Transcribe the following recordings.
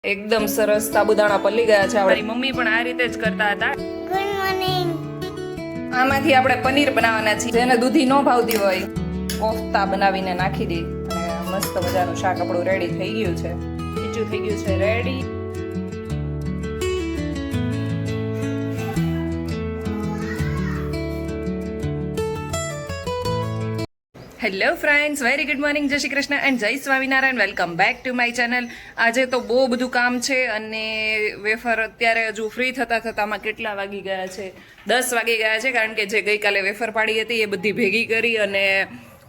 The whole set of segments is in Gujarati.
એકદમ સરસ સાબુદાણા પલ્લી ગયા છે. મારી મમ્મી પણ આ રીતે જ કરતા હતા. Good morning. આમાંથી આપણે પનીર બનાવવાના છીએ. જેને દૂધી ન ભાવતી હોય કોફતા બનાવીને નાખી દે અને મસ્ત મજાનું શાક આપણું રેડી થઈ ગયું છે. ખીચું થઈ ગયું છે ready. Hello friends, very good morning, જય શ્રી કૃષ્ણ એન્ડ જય Swaminarayan. Welcome back to my channel. આજે તો બહુ બધું કામ છે અને વેફર અત્યારે હજુ ફ્રી થતાં કેટલા વાગી ગયા છે? 10 વાગી ગયા છે, કારણ કે જે ગઈકાલે વેફર પાડી હતી એ બધી ભેગી કરી અને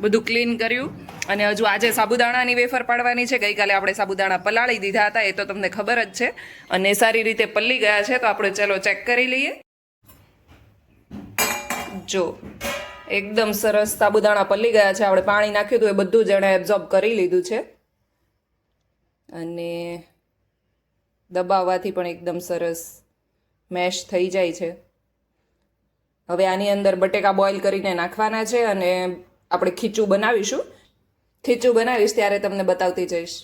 બધું ક્લીન કર્યું. અને હજુ આજે સાબુદાણાની વેફર પાડવાની છે. ગઈકાલે આપણે સાબુદાણા પલાળી દીધા હતા, એ તો તમને ખબર જ છે, અને સારી રીતે પલ્લી ગયા છે. તો આપણે ચલો ચેક કરી લઈએ. જો એકદમ સરસ સાબુદાણા પલ્લી ગયા છે. આપણે પાણી નાખ્યું હતું એ બધું જ એણે એબ્ઝોર્બ કરી લીધું છે અને દબાવવાથી પણ એકદમ સરસ મેશ થઈ જાય છે. હવે આની અંદર બટેકા બોઇલ કરીને નાખવાના છે અને આપણે ખીચું બનાવીશું. ખીચું બનાવીશ ત્યારે તમને બતાવતી જઈશ.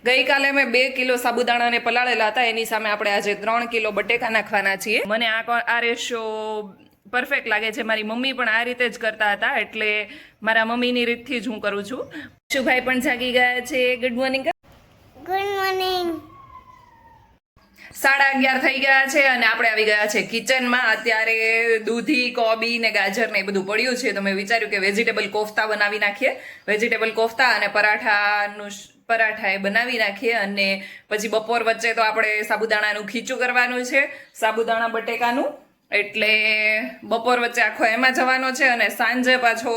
ગઈકાલે મેં 2 કિલો સાબુદાણાને પલાળેલા હતા, એની સામે આપણે આજે 3 કિલો બટેકા નાખવાના છીએ. મને આ રેશિયો પરફેક્ટ લાગે છે. મારી મમ્મી પણ આ રીતે જ કરતા હતા, એટલે મારા મમ્મીની રીતથી જ હું કરું છું. શુભાઈ પણ જાગી ગયા છે. Good morning. Good morning. 11:30 થઈ ગયા છે અને આપણે આવી ગયા છે કિચનમાં. અત્યારે દૂધી, કોબી ને ગાજર ને એ બધું પડ્યું છે, તો મેં વિચાર્યું કે વેજીટેબલ કોફતા બનાવી નાખીએ. વેજીટેબલ કોફતા અને પરાઠા એ બનાવી નાખીએ, અને પછી બપોર વચ્ચે તો આપણે સાબુદાણાનું ખીચું કરવાનું છે, સાબુદાણા બટેકાનું. એટલે બપોર વચ્ચે આખો એમાં જવાનો છે, અને સાંજે પાછો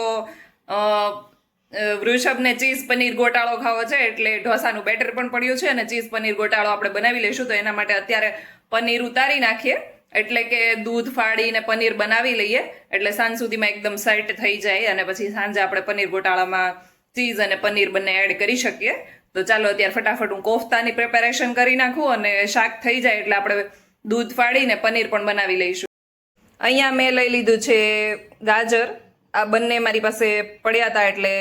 વૃષભને ચીઝ પનીર ગોટાળો ખાવો છે, એટલે ઢોસાનું બેટર પણ પડ્યું છે અને ચીઝ પનીર ગોટાળો આપણે બનાવી લઈશું. તો એના માટે અત્યારે પનીર ઉતારી નાખીએ, એટલે કે દૂધ ફાડીને પનીર બનાવી લઈએ, એટલે સાંજ સુધીમાં એકદમ સેટ થઈ જાય, અને પછી સાંજે આપણે પનીર ગોટાળામાં ચીઝ અને પનીર બંને એડ કરી શકીએ. તો ચાલો અત્યારે ફટાફટ હું કોફતાની પ્રિપેરેશન કરી નાખું, અને શાક થઈ જાય એટલે આપણે દૂધ ફાડીને પનીર પણ બનાવી લઈશું. અહીંયા મેં લઈ લીધું છે ગાજર. આ બંને મારી પાસે પડ્યા હતા, એટલે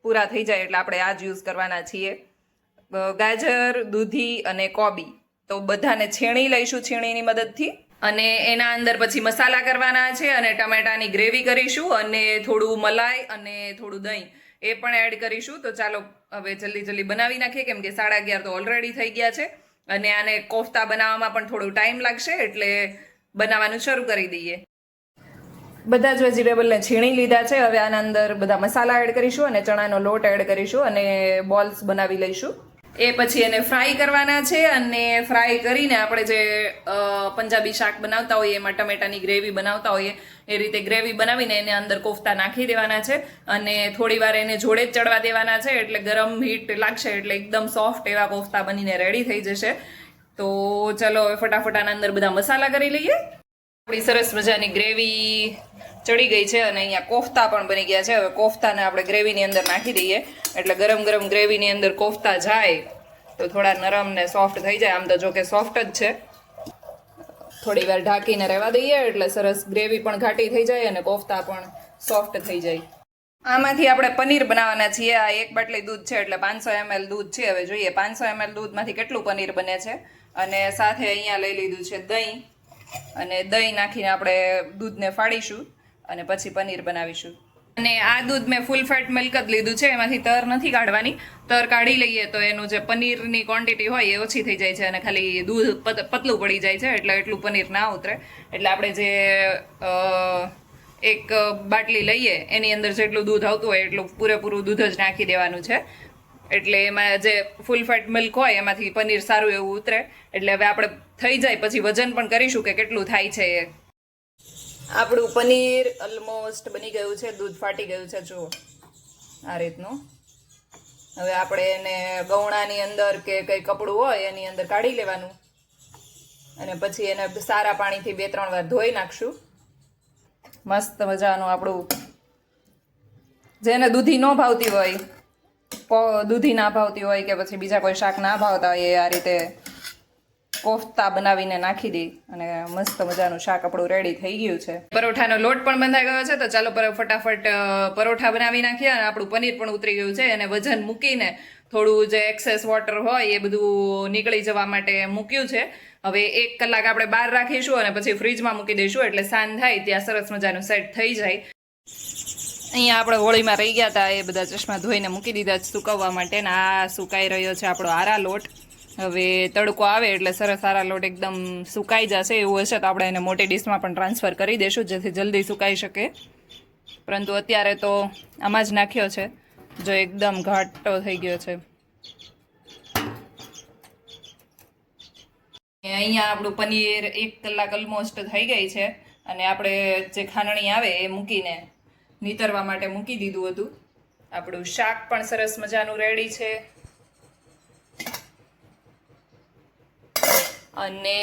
પૂરા થઈ જાય એટલે આપણે આ જ યુઝ કરવાના છીએ. ગાજર, દૂધી અને કોબી તો બધાને છીણી લઈશું છીણીની મદદથી, અને એના અંદર પછી મસાલા કરવાના છે, અને ટમેટાની ગ્રેવી કરીશું, અને થોડું મલાઈ અને થોડું દહીં એ પણ એડ કરીશું. તો ચાલો હવે જલ્દી બનાવી નાખીએ, કેમ કે 11:30 તો ઓલરેડી થઈ ગયા છે, અને આને કોફતા બનાવવામાં પણ થોડું ટાઈમ લાગશે, એટલે બનાવવાનું શરૂ કરી દઈએ. બધા જ વેજીટેબલને છીણી લીધા છે. હવે આના અંદર બધા મસાલા એડ કરીશું અને ચણાનો લોટ એડ કરીશું અને બોલ્સ બનાવી લઈશું. એ પછી એને ફ્રાય કરવાના છે, અને ફ્રાય કરીને આપણે જે પંજાબી શાક બનાવતા હોઈએ, એમાં ટમેટાની ગ્રેવી બનાવતા હોઈએ, એ રીતે ગ્રેવી બનાવીને એને અંદર કોફતા નાખી દેવાના છે, અને થોડી વાર એને જોડે જ ચડવા દેવાના છે, એટલે ગરમ હીટ લાગશે એટલે એકદમ સોફ્ટ એવા કોફતા બનીને રેડી થઈ જશે. તો ચલો હવે ફટાફટ આના અંદર બધા મસાલા કરી લઈએ. આપણી સરસ મજાની ગ્રેવી ચડી ગઈ છે, અને અહીંયા કોફતા પણ બની ગયા છે. હવે કોફતાને આપણે ગ્રેવીની અંદર નાખી દઈએ, એટલે ગરમ ગ્રેવીની અંદર કોફતા જાય તો થોડા નરમ ને સોફ્ટ થઈ જાય. આમ તો જો કે સોફ્ટ જ છે. થોડી વાર ઢાંકીને રહેવા દઈએ, એટલે સરસ ગ્રેવી પણ ઘાટી થઈ જાય અને કોફતા પણ સોફ્ટ થઈ જાય. આમાંથી આપણે પનીર બનાવવાના છીએ. આ 1 બાટલી દૂધ છે, એટલે 500 ml દૂધ છે. હવે જોઈએ 500 ml દૂધમાંથી કેટલું પનીર બને છે. અને સાથે અહીંયા લઈ લીધું છે દહીં, અને દહીં નાખીને આપણે દૂધને ફાડીશું અને પછી પનીર બનાવીશું. અને આ દૂધ મેં ફૂલ ફેટ મિલ્ક જ લીધું છે, એમાંથી તર નથી કાઢવાની. તર કાઢી લઈએ તો એનું જે પનીરની ક્વોન્ટિટી હોય એ ઓછી થઈ જાય છે, અને ખાલી દૂધ પતલું પડી જાય છે, એટલે એટલું પનીર ના ઉતરે. એટલે આપણે જે 1 બાટલી લઈએ એની અંદર જેટલું દૂધ આવતું હોય એટલું પૂરેપૂરું દૂધ જ નાખી દેવાનું છે, એટલે એમાં જે ફૂલ ફેટ મિલ્ક હોય એમાંથી પનીર સારું એવું ઉતરે. એટલે હવે આપણે થઈ જાય પછી વજન પણ કરીશું કે કેટલું થાય છે એ. આપણું પનીર ઓલમોસ્ટ બની ગયું છે, દૂધ ફાટી ગયું છે, જુઓ આ રીતનું. હવે આપણે એને ગૌણાની અંદર કે કંઈ કપડું હોય એની અંદર કાઢી લેવાનું, અને પછી એને સારા પાણીથી 2-3 વાર ધોઈ નાખશું. મસ્ત મજાનું આપણું, જેને દૂધી ન ભાવતી હોય, દૂધી ના ભાવતી હોય કે પછી બીજા કોઈ શાક ના ભાવતા હોય, એ આ રીતે કોફતા બનાવીને નાખી દઈ અને મસ્ત મજાનું શાક આપણું રેડી થઈ ગયું છે. પરોઠાનો લોટ પણ બંધાઈ ગયો છે, તો ચાલો ફટાફટ પરોઠા બનાવી નાખીએ, અને આપણું પનીર પણ ઉતરી ગયું છે, અને વજન મૂકીને થોડું જે એક્સેસ વોટર હોય એ બધું નીકળી જવા માટે મૂક્યું છે. હવે 1 કલાક આપણે બહાર રાખીશું અને પછી ફ્રીજમાં મૂકી દઈશું એટલે સાંજ થાય ત્યાં સરસ મજાનું સેટ થઈ જાય. અહીંયા આપણે હોળીમાં રહી ગયા હતા એ બધા ચશ્મા ધોઈને મૂકી દીધા સુકવવા માટે ને આ સુકાઈ રહ્યો છે આપણો આરા લોટ. હવે તડકો આવે એટલે સરસ આરા લોટ એકદમ સુકાઈ જશે. એવું હશે તો આપણે એને મોટી ડીશમાં પણ ટ્રાન્સફર કરી દઈશું જેથી જલ્દી સુકાઈ શકે. પરંતુ અત્યારે તો આમાં જ નાખ્યો છે. જો એકદમ ઘાટો થઈ ગયો છે. અહીંયા આપણું પનીર 1 કલાક ઓલમોસ્ટ થઈ ગઈ છે અને આપણે જે ખાંડણી આવે એ મૂકીને નીતરવા માટે મૂકી દીધું હતું. આપણું શાક પણ સરસ મજાનું રેડી છે અને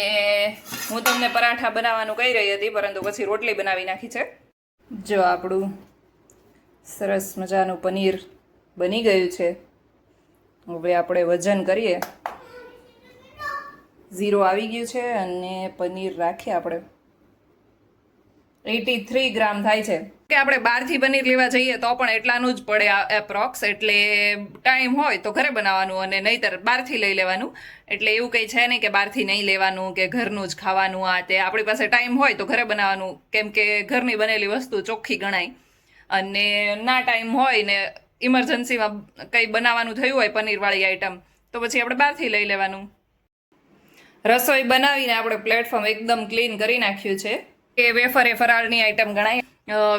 હું તમને પરાઠા બનાવવાનું કહી રહી હતી પરંતુ પછી રોટલી બનાવી નાખી છે. જો આપણું સરસ મજાનું પનીર બની ગયું છે. હવે આપણે વજન કરીએ. 0 આવી ગયું છે અને પનીર રાખીએ આપણે 83 ગ્રામ થાય છે. કે આપણે બહારથી પનીર લેવા જઈએ તો પણ એટલાનું જ પડે એપ્રોક્સ. એટલે ટાઈમ હોય તો ઘરે બનાવવાનું અને નહીંતર બહારથી લઈ લેવાનું. એટલે એવું કંઈ છે નહીં કે બહારથી નહીં લેવાનું કે ઘરનું જ ખાવાનું. આ તે આપણી પાસે ટાઈમ હોય તો ઘરે બનાવવાનું, કેમ કે ઘરની બનેલી વસ્તુ ચોખ્ખી ગણાય. અને ના ટાઈમ હોય ને ઇમરજન્સીમાં કંઈ બનાવવાનું થયું હોય પનીરવાળી આઈટમ તો પછી આપણે બહારથી લઈ લેવાનું. રસોઈ બનાવીને આપણે પ્લેટફોર્મ એકદમ ક્લીન કરી નાખ્યું છે. કે વેફર એ ફરાળની આઈટમ ગણાય.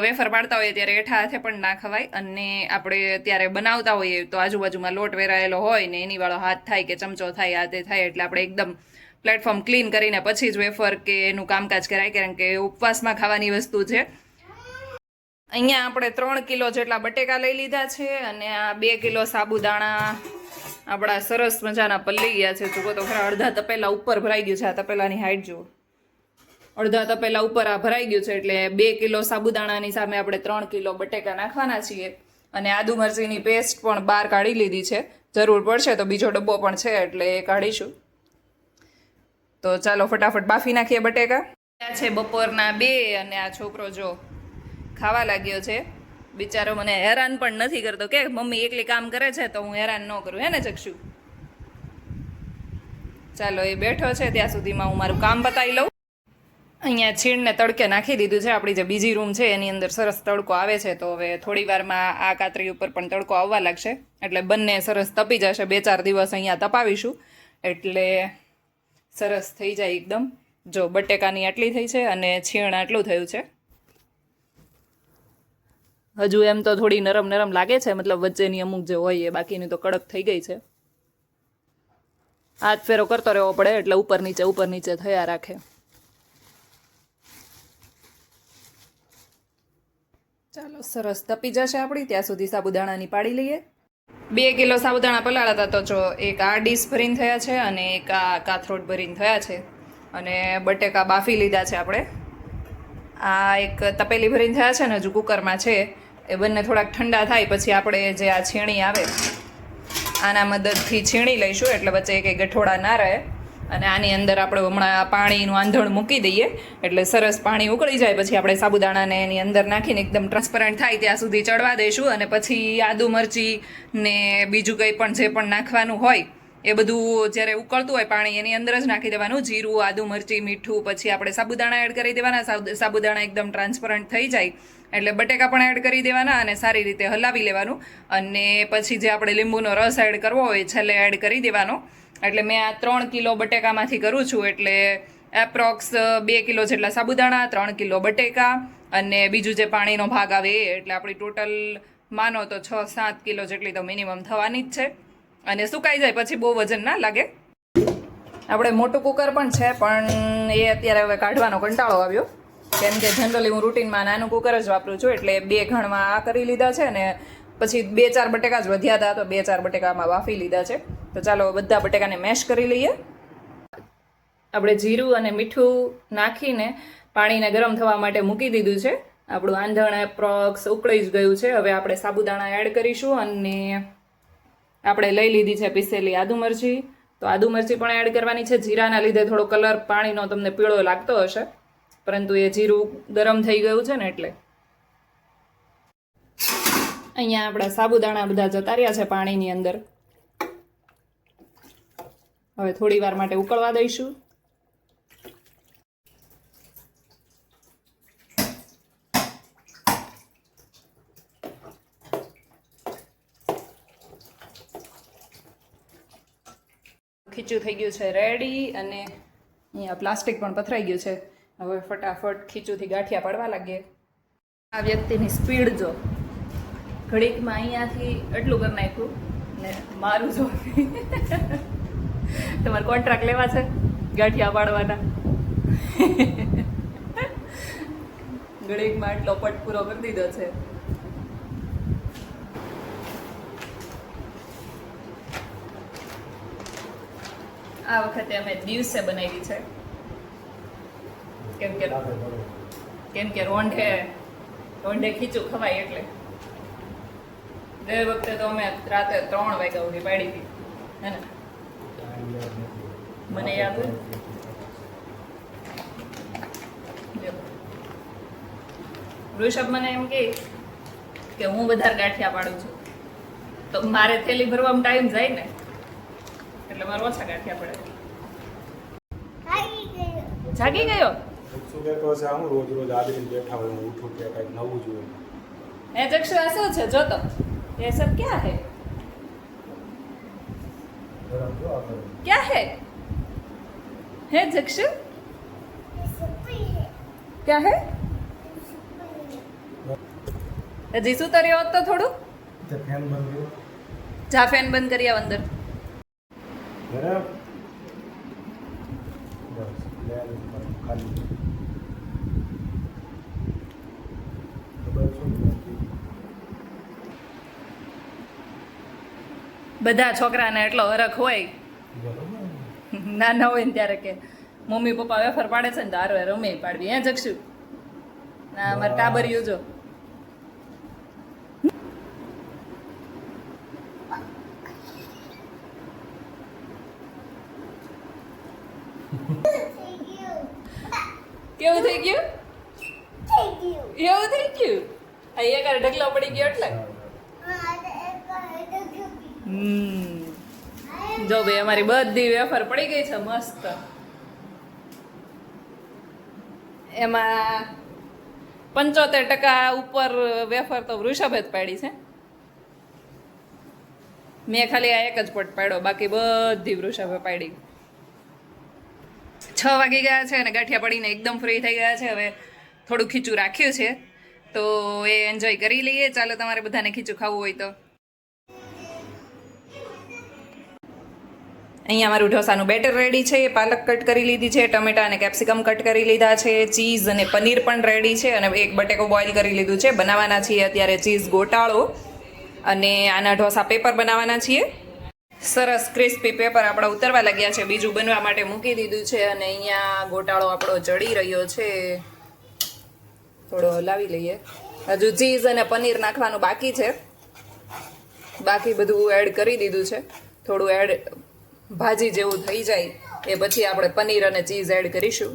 વેફર પાડતા હોઈએ ત્યારે એઠા હાથે પણ ના ખવાય અને આપણે ત્યારે બનાવતા હોઈએ તો આજુબાજુમાં લોટ વેરાયેલો હોય ને એની વાળો હાથ થાય કે ચમચો થાય આ તે થાય એટલે આપણે એકદમ પ્લેટફોર્મ ક્લીન કરીને પછી જ વેફર કે એનું કામકાજ કરાય, કારણ કે ઉપવાસમાં ખાવાની વસ્તુ છે. અહીંયા આપણે 3 કિલો જેટલા બટેકા લઈ લીધા છે અને આ 2 કિલો સાબુદાણા આપણા સરસ મજાના પલળી ગયા છે. જુઓ તો ખરા, અડધા તપેલા ઉપર ભરાઈ ગયું છે. આ તપેલાની હાઈટ જુઓ, અડધા તપેલા ઉપર આ ભરાઈ ગયું છે. એટલે 2 કિલો સાબુદાણાની સામે આપણે 3 કિલો બટેકા નાખવાના છીએ. અને આદુ મરચીની પેસ્ટ પણ બહાર કાઢી લીધી છે. જરૂર પડશે તો બીજો ડબ્બો પણ છે એટલે એ કાઢીશું. તો ચાલો ફટાફટ બાફી નાખીએ બટેકા. આ છે બપોરના 2 અને આ છોકરો જો ખાવા લાગ્યો છે. બિચારો મને હેરાન પણ નથી કરતો કે મમ્મી એકલી કામ કરે છે તો હું હેરાન ન કરું, હે ને ચક્ષુ? ચાલો એ બેઠો છે ત્યાં સુધીમાં હું મારું કામ બતાવી લઉં. અહીંયા છીણને તડકે નાખી દીધું છે. આપણી જે બીજી રૂમ છે એની અંદર સરસ તડકો આવે છે તો હવે થોડી વારમાં આ કાતરી ઉપર પણ તડકો આવવા લાગશે એટલે બંને સરસ તપી જશે. 2-4 દિવસ અહીંયા તપાવીશું એટલે સરસ થઈ જાય એકદમ. જો બટેકાની આટલી થઈ છે અને છીણ આટલું થયું છે. હજુ એમ તો થોડી નરમ નરમ લાગે છે, મતલબ વચ્ચેની અમુક જે હોય એ, બાકીની તો કડક થઈ ગઈ છે. હાથ ફેરો કરતો રહેવો પડે એટલે ઉપર નીચે થયા રાખે. ચાલો સરસ તપી જશે આપણી ત્યાં સુધી સાબુદાણાની પાડી લઈએ. 2 કિલો સાબુદાણા પલાળ્યા હતા તો જો એક આ ડીશ ભરીને થયા છે અને એક આ કાથરોટ ભરીને થયા છે. અને બટેકા બાફી લીધા છે આપણે. આ એક તપેલી ભરીને થયા છે ને હજુ કુકરમાં છે. એ બંને થોડાક ઠંડા થાય પછી આપણે જે આ છીણી આવે આના મદદથી છીણી લઈશું એટલે વચ્ચે કંઈ ગઠોડા ના રહે. અને આની અંદર આપણે હમણાં પાણીનું આંધણ મૂકી દઈએ એટલે સરસ પાણી ઉકળી જાય પછી આપણે સાબુદાણાને એની અંદર નાખીને એકદમ ટ્રાન્સપરન્ટ થાય ત્યાં સુધી ચડવા દઈશું. અને પછી આદુ મરચી ને બીજું કંઈ પણ જે પણ નાખવાનું હોય એ બધું જ્યારે ઉકળતું હોય પાણી એની અંદર જ નાખી દેવાનું. જીરું, આદુ મરચી, મીઠું, પછી આપણે સાબુદાણા એડ કરી દેવાના. સાબુદાણા એકદમ ટ્રાન્સપરન્ટ થઈ જાય એટલે બટેકા પણ એડ કરી દેવાના અને સારી રીતે હલાવી લેવાનું. અને પછી જે આપણે લીંબુનો રસ એડ કરવો હોય છેલ્લે એડ કરી દેવાનો. એટલે મેં આ 3 કિલો બટેકામાંથી કરું છું એટલે એપ્રોક્સ 2 કિલો જેટલા સાબુદાણા, 3 કિલો બટેકા અને બીજું જે પાણીનો ભાગ આવે એ, એટલે આપણી ટોટલ માનો તો 6-7 કિલો જેટલી તો મિનિમમ થવાની જ છે. અને સુકાઈ જાય પછી બહુ વજન ના લાગે. આપણે મોટું કુકર પણ છે પણ એ અત્યારે હવે કાઢવાનો કંટાળો આવ્યો, કેમ કે જનરલી હું રૂટીનમાં નાનું કુકર જ વાપરું છું. એટલે 2 ઘણમાં આ કરી લીધા છે ને પછી 2-4 બટેકા જ વધ્યા હતા તો 2-4 બટેકામાં બાફી લીધા છે. તો ચાલો બધા બટેકાને મેશ કરી લઈએ. આપણે જીરું અને મીઠું નાખીને પાણીને ગરમ થવા માટે મૂકી દીધું છે. આપણું આંધણ એપ્રોક્સ ઉકળી જ ગયું છે. હવે આપણે સાબુદાણા એડ કરીશું અને આપણે લઈ લીધી છે પીસેલી આદુ મરચી. તો આદુ મરચી પણ એડ કરવાની છે. જીરાના લીધે થોડો કલર પાણીનો તમને પીળો લાગતો હશે પરંતુ એ જીરું ગરમ થઈ ગયું છે ને એટલે. અહીંયા આપણા સાબુદાણા બધા જતા રહ્યા છે પાણીની અંદર. હવે થોડી વાર માટે ઉકળવા દઈશું. ખીચું થઈ ગયું છે રેડી અને અહીંયા પ્લાસ્ટિક પણ પથરાઈ ગયું છે. હવે ફટાફટ ખીચુંથી ગાંઠિયા પાડવા લાગીએ. આ વ્યક્તિની સ્પીડ જો, ઘડીકમાં અહીંયાથી એટલું કરી નાખ્યું ને મારું જો. તમારે કોન્ટ્રાક્ટ લેવા છે ગાંઠિયા પાડવાના? ઘડીકમાં એટલો પટ પૂરો કરી દીધો છે. આ વખતે અમે દિવસે બનાવી છે કેમ કે રોંઢે ખીચું ખવાય એટલે. દર વખતે તો અમે રાતે 3 વાગ્યા સુધી પાડી હતી હે ને? મને યાદ હોય. ઋષભ મને એમ કે હું વધારે ગાંઠિયા પાડું છું તો મારે થેલી ભરવામાં ટાઈમ જાય ને, એટલે મારે ઓછા ગાંઠિયા પડે. જાગી ગયો? રોજ રોજ આદરીને બેઠા હોય, હું ઉઠું કે કંઈક નવું જોઈએ. એ જક્ષુ આ શું છે જોતો? એ સબ ક્યાં હે? ક્યાં હે? હે જક્ષુ ક્યાં હે? હજી શું તર્યો હોત તો થોડું ફેન બંધ કર્યો. જા ફેન બંધ કરી આવ અંદર. બરાબર, બસ લે ખાલી બધા છોકરાને એટલો હરખ હોય નાના હોય ને ત્યારે કે મમ્મી પપ્પા વેફર પાડે છે ને તો હારો રમે પાડવી. હે જક્ષુ? ના અમારે ટાબરિયું જો. કેવું થઈ ગયું? એવું થઈ ગયું? આ એક ઢગલો પડી ગયો એટલે જો ભાઈ અમારી બધી વેફર પડી ગઈ છે મસ્ત. એમાં 75% ઉપર વેફર તો વૃષભે જ પાડી છે. મેં ખાલી આ એક જ પટ પાડ્યો, બાકી બધી વૃષભે પાડી. 6 વાગી ગયા છે અને ગાંઠિયા પડીને એકદમ ફ્રી થઈ ગયા છે. હવે થોડું ખીચું રાખ્યું છે તો એ એન્જોય કરી લઈએ. ચાલો, તમારે બધાને ખીચું ખાવું હોય તો. અહીંયા મારું ઢોસાનું બેટર રેડી છે. પાલક કટ કરી લીધી છે, ટમેટા અને કેપ્સિકમ કટ કરી લીધા છે, ચીઝ અને પનીર પણ રેડી છે અને એક બટેકો બોઇલ કરી લીધું છે. બનાવવાના છીએ અત્યારે ચીઝ ગોટાળો અને આના ઢોસા પેપર બનાવવાના છીએ. સરસ ક્રિસ્પી પેપર આપણા ઉતરવા લાગ્યા છે. બીજું બનવા માટે મૂકી દીધું છે અને અહીંયા ગોટાળો આપણો ચડી રહ્યો છે. થોડો હલાવી લઈએ. હજુ ચીઝ અને પનીર નાખવાનું બાકી છે. બાકી બધું એડ કરી દીધું છે. થોડું એડ ભાજી જેવું થઈ જાય એ પછી આપણે પનીર અને ચીઝ એડ કરીશું.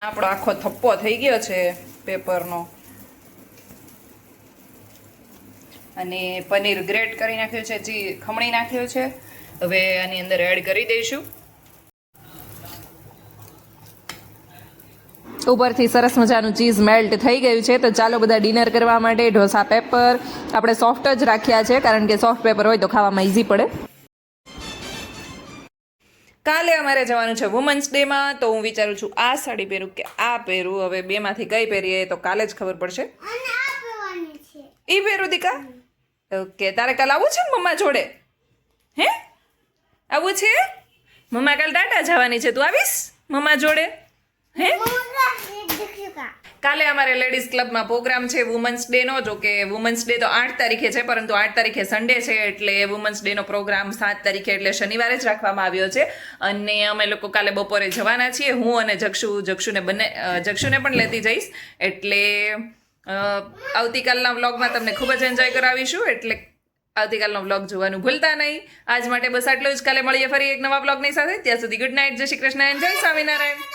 આપણો આખો થપ્પો થઈ ગયો છે પેપરનો અને પનીર ગ્રેટ કરી નાખ્યું છે, ખમણી નાખ્યું છે. હવે આની અંદર એડ કરી દઈશું. ઉપરથી સરસ મજાનું ચીઝ મેલ્ટ થઈ ગયું છે. તો ચાલો બધા ડિનર કરવા માટે. ઢોસા પેપર આપણે સોફ્ટ જ રાખ્યા છે કારણ કે સોફ્ટ પેપર હોય તો ખાવામાં ઇઝી પડે. કાલે અમારે જવાનું છે વુમન્સ ડેમાં, તો હું વિચારું છું આ સાડી પહેરું કે આ પહેરું. હવે બેમાંથી કઈ પહેરીએ તો કાલે જ ખબર પડશે. એ પહેરું દીકા? ઓકે, તારે કાલે આવું છે મમ્મા જોડે? હે આવું છે? મમ્મા કાલે ટાટા જવાની છે, તું આવીશ મમ્મા જોડે? હે કાલે અમારે લેડીઝ ક્લબમાં પ્રોગ્રામ છે વુમન્સ ડેનો. જો કે વુમન્સ ડે તો 8 તારીખે છે, પરંતુ 8 તારીખે સન્ડે છે એટલે વુમન્સ ડેનો પ્રોગ્રામ 7 તારીખે એટલે શનિવારે જ રાખવામાં આવ્યો છે. અને અમે લોકો કાલે બપોરે જવાના છીએ, હું અને જક્ષુને પણ લેતી જઈશ. એટલે આવતીકાલના વ્લોગમાં તમને ખૂબ જ એન્જોય કરાવીશું, એટલે આવતીકાલનો વ્લોગ જોવાનું ભૂલતા નહીં. આજ માટે બસ આટલું જ. કાલે મળીએ ફરી એક નવા વ્લોગની સાથે. ત્યાં સુધી ગુડ નાઇટ, જય શ્રી કૃષ્ણ, એન્જોય સ્વામિનારાયણ.